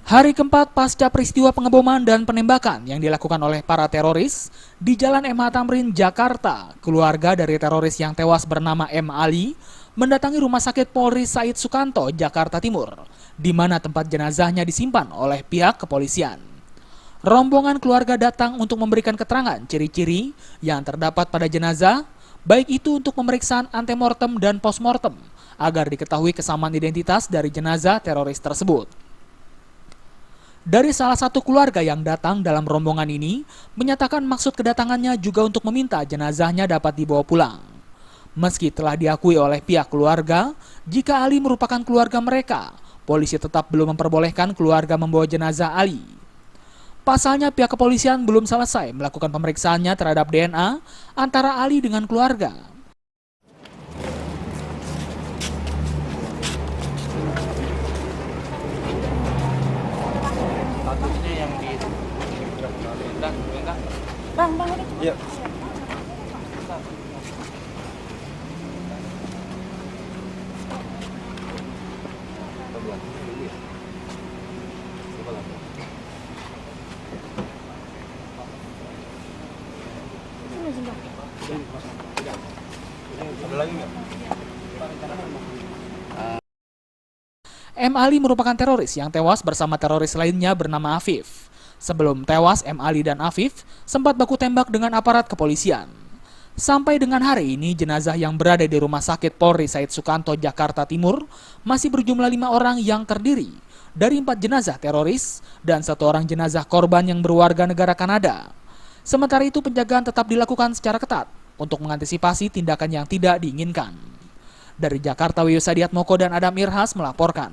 Hari keempat pasca peristiwa pengeboman dan penembakan yang dilakukan oleh para teroris di Jalan MH Tamrin, Jakarta, keluarga dari teroris yang tewas bernama M. Ali mendatangi Rumah Sakit Polri Said Sukanto, Jakarta Timur, di mana tempat jenazahnya disimpan oleh pihak kepolisian. Rombongan keluarga datang untuk memberikan keterangan ciri-ciri yang terdapat pada jenazah, baik itu untuk pemeriksaan antemortem dan postmortem, agar diketahui kesamaan identitas dari jenazah teroris tersebut. Dari salah satu keluarga yang datang dalam rombongan ini, menyatakan maksud kedatangannya juga untuk meminta jenazahnya dapat dibawa pulang. Meski telah diakui oleh pihak keluarga, jika Ali merupakan keluarga mereka, polisi tetap belum memperbolehkan keluarga membawa jenazah Ali. Pasalnya pihak kepolisian belum selesai melakukan pemeriksaannya terhadap DNA antara Ali dengan keluarga. Statusnya yang di Bang, udah. Iya. Ada lagi nggak? M. Ali merupakan teroris yang tewas bersama teroris lainnya bernama Afif. Sebelum tewas, M. Ali dan Afif sempat baku tembak dengan aparat kepolisian. Sampai dengan hari ini, jenazah yang berada di Rumah Sakit Polri Said Sukanto, Jakarta Timur masih berjumlah 5 orang yang terdiri dari 4 jenazah teroris dan 1 orang jenazah korban yang berwarga negara Kanada. Sementara itu, penjagaan tetap dilakukan secara ketat untuk mengantisipasi tindakan yang tidak diinginkan. Dari Jakarta, Wiyo Sadiat Moko dan Adam Irhas melaporkan.